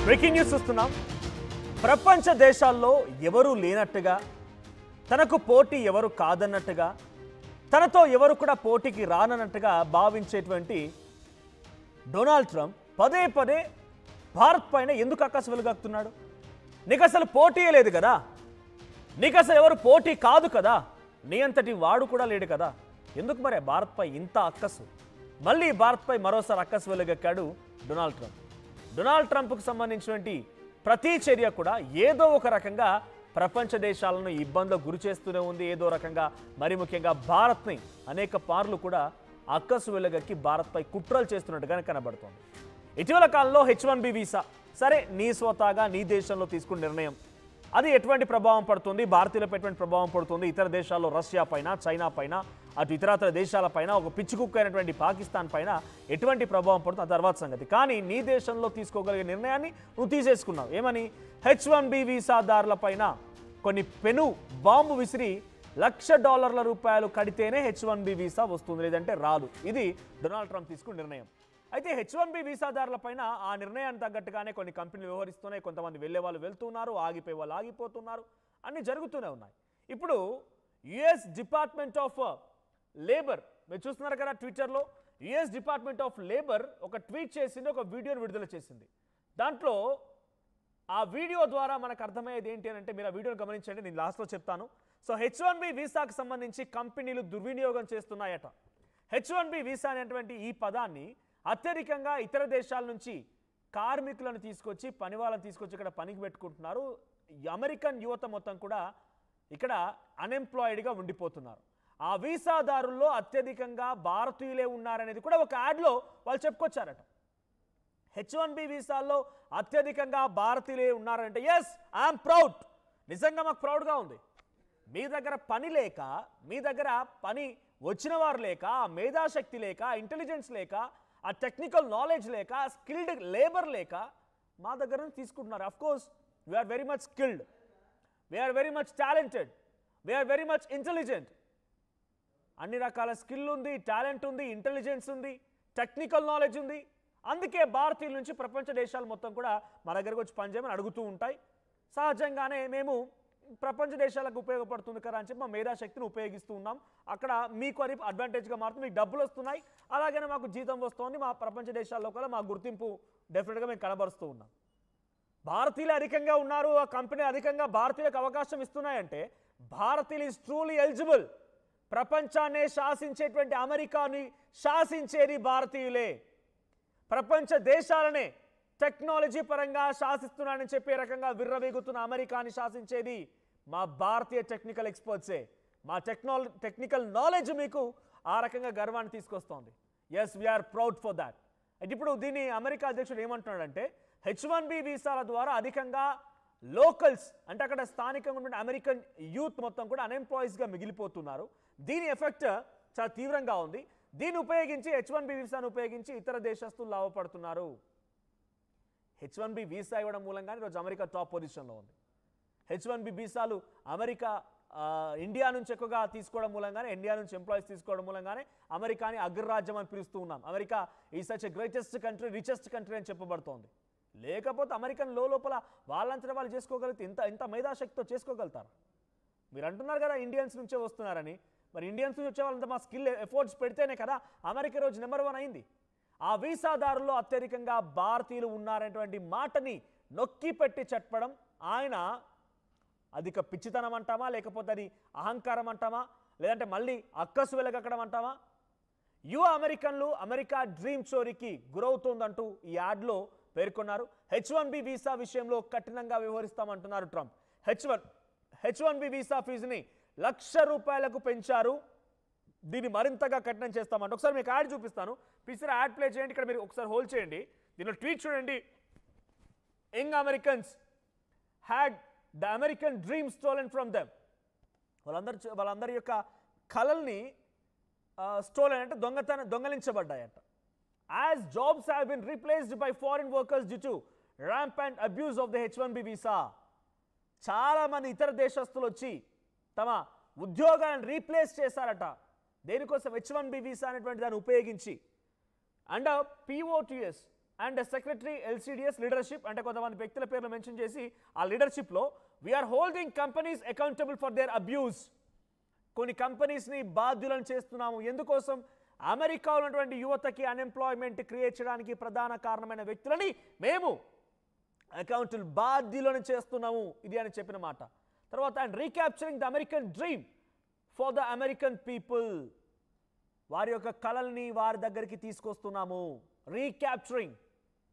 Breaking news చూస్తున్నాం. ప్రపంచ దేశాల్లో ఎవరు లేనట్టుగా, తనకు పోటీ ఎవరు కాదన్నట్టుగా, తనతో ఎవరు కూడా పోటీకి రానన్నట్టుగా భావించేటువంటి డొనాల్డ్ ట్రంప్ పదే పదే భారత్ పైన ఎందుకు అక్కసు వెలుగక్కుతున్నాడు? నీకు అసలు పోటీయే లేదు కదా, నీకు అసలు ఎవరు పోటీ కాదు కదా, నీ అంతటి వాడు కూడా లేడు కదా, ఎందుకు మరి భారత్పై ఇంత అక్కసు? మళ్ళీ భారత్పై మరోసారి అక్కసు వెలుగక్కాడు డొనాల్డ్ ట్రంప్. డొనాల్డ్ ట్రంప్కు సంబంధించినటువంటి ప్రతి చర్య కూడా ఏదో ఒక రకంగా ప్రపంచ దేశాలను ఇబ్బందులు గురి చేస్తూనే ఉంది. ఏదో రకంగా మరి ముఖ్యంగా భారత్ని అనేక పార్లు కూడా అక్కసు వెలుగక్కి భారత్పై కుట్రలు చేస్తున్నట్టుగానే కనబడుతోంది. ఇటీవల కాలంలో H1B వీసా, సరే నీ స్వతహాగా నీ దేశంలో తీసుకున్న నిర్ణయం, అది ఎటువంటి ప్రభావం పడుతుంది, భారతీయులపై ఎటువంటి ప్రభావం పడుతుంది, ఇతర దేశాల్లో రష్యా పైన, చైనా పైన, అటు ఇతరత్ర దేశాలపైన, ఒక పిచ్చి కుక్క అయినటువంటి పాకిస్తాన్ పైన ఎటువంటి ప్రభావం పడుతుంది ఆ తర్వాత సంగతి. కానీ నీ దేశంలో తీసుకోగలిగే నిర్ణయాన్ని నువ్వు తీసేసుకున్నావు. ఏమని? H1B వీసాదారుల పైన కొన్ని పెను బాంబు విసిరి $1,00,000 కడితేనే H1B వీసా వస్తుంది, లేదంటే రాదు. ఇది డొనాల్డ్ ట్రంప్ తీసుకున్న నిర్ణయం. అయితే H1B వీసాదారుల పైన ఆ నిర్ణయానికి తగ్గట్టుగానే కొన్ని కంపెనీలు వ్యవహరిస్తున్నాయి. కొంతమంది వెళ్ళే వాళ్ళు వెళ్తున్నారు, ఆగిపోయే వాళ్ళు ఆగిపోతున్నారు, అన్నీ జరుగుతూనే ఉన్నాయి. ఇప్పుడు యుఎస్ డిపార్ట్మెంట్ ఆఫ్ లేబర్, మీరు చూస్తున్నారు కదా ట్విట్టర్లో, యుఎస్ డిపార్ట్మెంట్ ఆఫ్ లేబర్ ఒక ట్వీట్ చేసింది, ఒక వీడియోని విడుదల చేసింది. దాంట్లో ఆ వీడియో ద్వారా మనకు అర్థమయ్యేది ఏంటి అని అంటే, మీరు ఆ వీడియోని గమనించండి, నేను లాస్ట్లో చెప్తాను. సో H1B వీసాకు సంబంధించి కంపెనీలు దుర్వినియోగం చేస్తున్నాయట. H1B వీసా అనేటువంటి ఈ పదాన్ని అత్యధికంగా ఇతర దేశాల నుంచి కార్మికులను తీసుకొచ్చి, పని వాళ్ళని తీసుకొచ్చి ఇక్కడ పనికి పెట్టుకుంటున్నారు. అమెరికన్ యువత మొత్తం కూడా ఇక్కడ అన్ఎంప్లాయిడ్గా ఉండిపోతున్నారు. ఆ వీసాదారుల్లో అత్యధికంగా భారతీయులే ఉన్నారనేది కూడా ఒక యాడ్లో వాళ్ళు చెప్పుకొచ్చారట. H1B వీసాల్లో అత్యధికంగా భారతీయులే ఉన్నారంటే ఎస్, ఐఎమ్ ప్రౌడ్, నిజంగా మాకు ప్రౌడ్గా ఉంది. మీ దగ్గర పని లేక, మీ దగ్గర పని వచ్చిన వారు లేక, మేధాశక్తి లేక, ఇంటెలిజెన్స్ లేక, ఆ టెక్నికల్ నాలెడ్జ్ లేక, స్కిల్డ్ లేబర్ లేక మా దగ్గర నుంచి తీసుకుంటున్నారు. Of course we are very much skilled, we are very much talented, we are very much intelligent. అన్ని రకాల స్కిల్ ఉంది, టాలెంట్ ఉంది, ఇంటెలిజెన్స్ ఉంది, టెక్నికల్ నాలెడ్జ్ ఉంది. అందుకే భారతీయుల నుంచి ప్రపంచ దేశాలు మొత్తం కూడా మా దగ్గరకు వచ్చి పనిచేయమని అడుగుతూ ఉంటాయి. సహజంగానే మేము ప్రపంచ దేశాలకు ఉపయోగపడుతుంది కదా అని చెప్పి మా మేధాశక్తిని ఉపయోగిస్తూ ఉన్నాం. అక్కడ మీకు అది అడ్వాంటేజ్గా మారుతుంది, మీకు డబ్బులు వస్తున్నాయి, అలాగనే మాకు జీతం వస్తుంది. మా ప్రపంచ దేశాల్లో కూడా మా గుర్తింపు డెఫినెట్గా మేము కనబరుస్తూ ఉన్నాం. భారతీయులు అధికంగా ఉన్నారు, ఆ కంపెనీ అధికంగా భారతీయులకు అవకాశం ఇస్తున్నాయంటే భారతీయులు ఈజ్ ట్రూలీ ఎలిజిబుల్. ప్రపంచాన్నే శాసించేటువంటి అమెరికాని శాసించేది భారతీయులే. ప్రపంచ దేశాలనే టెక్నాలజీ పరంగా శాసిస్తున్నానని చెప్పే రకంగా విర్రవీగుతున్న అమెరికాని శాసించేది మా భారతీయ టెక్నికల్ ఎక్స్పర్ట్సే. మా టెక్నికల్ నాలెడ్జ్ మీకు ఆ రకంగా గర్వాన్ని తీసుకొస్తోంది. Yes, we're proud for that. అయితే ఇప్పుడు దీన్ని అమెరికా అధ్యక్షుడు ఏమంటున్నాడంటే, H1B వీసాల ద్వారా అధికంగా లోకల్స్, అంటే అక్కడ స్థానికంగా ఉన్న అమెరికన్ యూత్ మొత్తం కూడా అన్ఎంప్లాయీస్గా మిగిలిపోతున్నారు. దీని ఎఫెక్ట్ చాలా తీవ్రంగా ఉంది. దీన్ని ఉపయోగించి H1B వీసాను ఉపయోగించి ఇతర దేశస్తులు లాభపడుతున్నారు. H1B వీసా ఇవ్వడం మూలంగానే ఈరోజు అమెరికా టాప్ పొజిషన్లో ఉంది. H1B వీసాలు అమెరికా ఇండియా నుంచి ఎక్కువగా తీసుకోవడం మూలంగానే, ఇండియా నుంచి ఎంప్లాయీస్ తీసుకోవడం మూలంగానే అమెరికాని అగ్రరాజ్యం అని పిలుస్తూ ఉన్నాం. అమెరికా ఈ such greatest country, richest country అని చెప్పబడుతోంది. లేకపోతే అమెరికన్ లోపల వాళ్ళంతటా వాళ్ళు చేసుకోగలిగితే ఇంత మేధాశక్తితో చేసుకోగలుగుతారు. మీరు అంటున్నారు కదా ఇండియన్స్ నుంచే వస్తున్నారని, మరి ఇండియన్స్ నుంచి వచ్చే వాళ్ళంతా మా స్కిల్ ఎఫర్ట్స్ పెడితేనే కదా అమెరికా రోజు నెంబర్ 1 అయింది. ఆ వీసాదారుల్లో అత్యధికంగా భారతీయులు ఉన్నారనేటువంటి మాటని నొక్కి పెట్టి చెప్పడం ఆయన అధిక పిచ్చితనం అంటామా, లేకపోతే అది అహంకారం అంటామా, లేదంటే మళ్ళీ అక్కసు వెలగక్కడం అంటామా? యువ అమెరికన్లు అమెరికా డ్రీమ్ చోరీకి గురవుతోందంటూ ఈ యాడ్లో పేర్కొన్నారు. H1B వీసా విషయంలో కఠినంగా వ్యవహరిస్తామంటున్నారు ట్రంప్. H1B వీసా ఫీజుని $1,00,000 పెంచారు, దీన్ని మరింతగా కఠినం చేస్తామంట. ఒకసారి మీకు యాడ్ చూపిస్తాను, పిసిరా యాడ్ ప్లే చేయండి. ఇక్కడ మీరు ఒకసారి హోల్డ్ చేయండి, దీనిలో ట్వీట్ చూడండి. Young Americans had the American dream stolen from them. వాళ్ళందరి యొక్క కలల్ని స్టోలెన్ అంటే దొంగలించబడ్డాయంట. As jobs have been replaced by foreign workers due to rampant abuse of the H1B visa. చాలా మంది ఇతర దేశస్తులు వచ్చి తమ ఉద్యోగాలను రీప్లేస్ చేశారట. దేనికోసం? H1B వీసా అనేటువంటి దాన్ని ఉపయోగించి. And POTS and secretary LCDS leadership అంటే కొంతమంది వ్యక్తుల పేర్లు మెన్షన్ చేసి ఆ లీడర్షిప్లో we're holding companies accountable for their abuse. కొన్ని కంపెనీస్ని బాధ్యులను చేస్తున్నాము. ఎందుకోసం? అమెరికా ఉన్నటువంటి యువతకి అన్ఎంప్లాయ్మెంట్ క్రియేట్ చేయడానికి ప్రధాన కారణమైన వ్యక్తులని మేము అకౌంటబుల్ బాధ్యులను చేస్తున్నాము, ఇది అని చెప్పిన మాట. తర్వాత and recapturing the American dream for the American people, వారి యొక్క కళల్ని వారి దగ్గరికి తీసుకొస్తున్నాము. రీక్యాప్చరింగ్,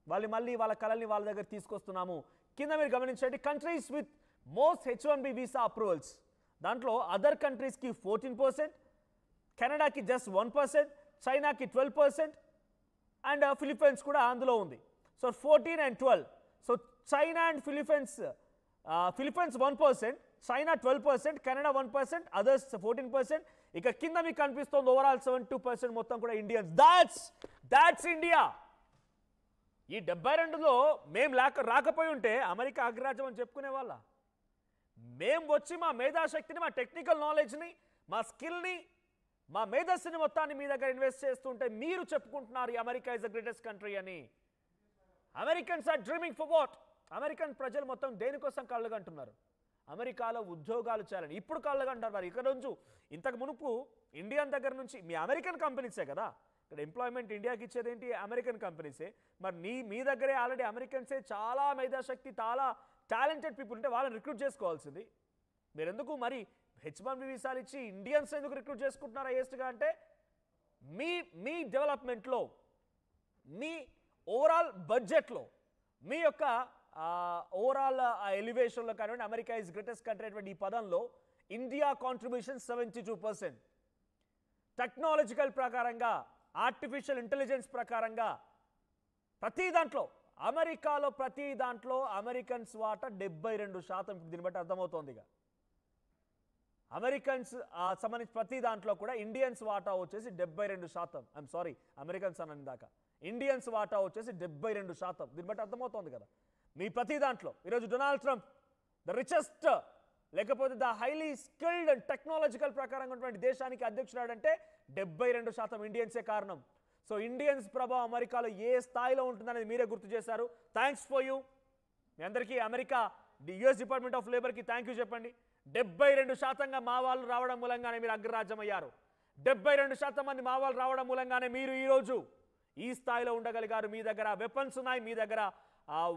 మళ్ళీ వాళ్ళ కళల్ని వాళ్ళ దగ్గర తీసుకొస్తున్నాము. కింద మీరు గమనించండి, countries with most H1B visa approvals, దాంట్లో అదర్ కంట్రీస్కి 14%, కెనడాకి జస్ట్ 1%, చైనాకి 12%, అండ్ ఫిలిప్పైన్స్ కూడా అందులో ఉంది. So 14 and 12. So China and Philippines 1%, China 12%, Canada 1%, others 14%. ఇక కింద మీకు కనిపిస్తుంది ఓవరాల్ 72% మొత్తం కూడా ఇండియన్స్. That's India. ఈ 72లో మేము రాకపోయి ఉంటే అమెరికా అగ్రరాజ్యం అని చెప్పుకునే వాళ్ళ. మేము వచ్చి మా మేధాశక్తిని, మా టెక్నికల్ నాలెడ్జ్ని, మా స్కిల్ని, మా మేధస్సుని మొత్తాన్ని మీ దగ్గర ఇన్వెస్ట్ చేస్తుంటే మీరు చెప్పుకుంటున్నారు America is the greatest country అని. Americans are dreaming for what? American ప్రజలు మొత్తం దేనికోసం కళ్ళగంటున్నారు? అమెరికాలో ఉద్యోగాలు చేయాలని ఇప్పుడు కళ్ళగంటారు. మరి ఇక్కడ నుంచి ఇంతకు మునుపు ఇండియన్ దగ్గర నుంచి మీ అమెరికన్ కంపెనీసే కదా ఇక్కడ ఎంప్లాయ్మెంట్ ఇండియాకి ఇచ్చేది ఏంటి? అమెరికన్ కంపెనీసే. మరి మీ దగ్గరే ఆల్రెడీ అమెరికన్సే చాలా మేధాశక్తి, చాలా టాలెంటెడ్ పీపుల్ ఉంటే వాళ్ళని రిక్రూట్ చేసుకోవాల్సింది. మీరు ఎందుకు మరి H1B వీసాలు ఇచ్చి ఇండియన్స్ ఎందుకు రిక్రూట్ చేసుకుంటున్నారా వేస్ట్గా? అంటే మీ డెవలప్మెంట్లో, మీ ఓవరాల్ బడ్జెట్లో, మీ యొక్క ఓవరాల్ ఎలివేషన్లో కానివ్వండి, అమెరికా ఇస్ గ్రేటెస్ట్ కంట్రీ అనేటువంటి ఈ పదంలో ఇండియా కాంట్రిబ్యూషన్ 72%. టెక్నాలజికల్ ప్రకారంగా, ఆర్టిఫిషియల్ ఇంటెలిజెన్స్ ప్రకారంగా ప్రతి దాంట్లో అమెరికాలో ప్రతి దాంట్లో అమెరికన్స్ వాటా 72%. దీన్ని బట్టి అర్థమవుతోంది. ఇక అమెరికన్స్ సంబంధించి ప్రతి దాంట్లో కూడా ఇండియన్స్ వాటా వచ్చేసి 72%. ఐఎమ్ సారీ, అమెరికన్స్ అని దాకా ఇండియన్స్ వాటా వచ్చేసి 72%. దీన్ని బట్టి అర్థమవుతోంది కదా. మీ ప్రతి దాంట్లో ఈరోజు డొనాల్డ్ ట్రంప్ ద రిచెస్ట్, లేకపోతే the highly skilled and technological ప్రకారంగా ఉన్నటువంటి దేశానికి అధ్యక్షుడు అంటే 72% ఇండియన్సే కారణం. సో ఇండియన్స్ ప్రభావం అమెరికాలో ఏ స్థాయిలో ఉంటుందనేది మీరే గుర్తు చేశారు. Thanks for you. మీ అందరికీ అమెరికా US డిపార్ట్మెంట్ ఆఫ్ లేబర్కి థ్యాంక్ యూ చెప్పండి. 72% మా వాళ్ళు రావడం మూలంగానే మీరు అగ్రరాజ్యం అయ్యారు. 72% మంది మా వాళ్ళు రావడం మూలంగానే మీరు ఈరోజు ఈ స్థాయిలో ఉండగలిగారు. మీ దగ్గర వెపన్స్ ఉన్నాయి, మీ దగ్గర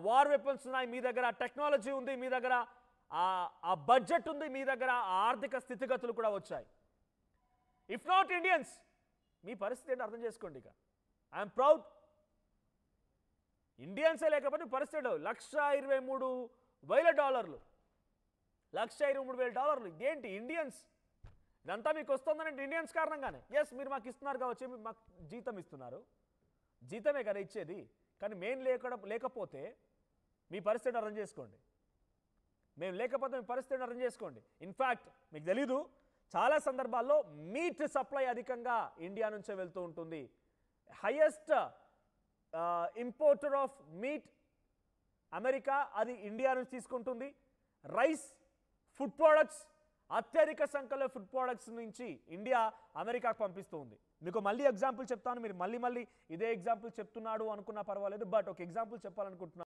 వార్ వెపన్స్ ఉన్నాయి, మీ దగ్గర టెక్నాలజీ ఉంది, మీ దగ్గర ఆ బడ్జెట్ ఉంది, మీ దగ్గర ఆర్థిక స్థితిగతులు కూడా వచ్చాయి. ఇఫ్ నాట్ ఇండియన్స్, మీ పరిస్థితి ఏంటో అర్థం చేసుకోండి. ఇక ఐఎమ్ ప్రౌడ్. ఇండియన్సే లేకపోతే పరిస్థితి $1,23,000, $1,23,000 ఇదేంటి ఇండియన్స్? ఇదంతా మీకు వస్తుందంటే ఇండియన్స్ కారణంగానే. ఎస్, మీరు మాకు ఇస్తున్నారు కావచ్చు, మాకు జీతం ఇస్తున్నారు, జీతమే కదా ఇచ్చేది. కానీ మేము లేకపోతే మీ పరిస్థితిని అర్థం చేసుకోండి. మేము లేకపోతే మీ పరిస్థితిని అర్థం చేసుకోండి. ఇన్ఫ్యాక్ట్ మీకు తెలీదు, చాలా సందర్భాల్లో మీట్ సప్లై అధికంగా ఇండియా నుంచే వెళ్తూ ఉంటుంది. Highest importer of meat America, అది ఇండియా నుంచి తీసుకుంటుంది. రైస్, ఫుడ్ ప్రోడక్ట్స్, అత్యధిక సంఖ్యలో ఫుడ్ ప్రోడక్ట్స్ నుంచి ఇండియా అమెరికాకు పంపిస్తూ ఉంది. మీకు మళ్ళీ ఎగ్జాంపుల్ చెప్తాను, మీరు మళ్ళీ ఇదే ఎగ్జాంపుల్ చెప్తున్నాడు అనుకున్నా పర్వాలేదు, బట్ ఒక ఎగ్జాంపుల్ చెప్పాలనుకుంటున్నాను.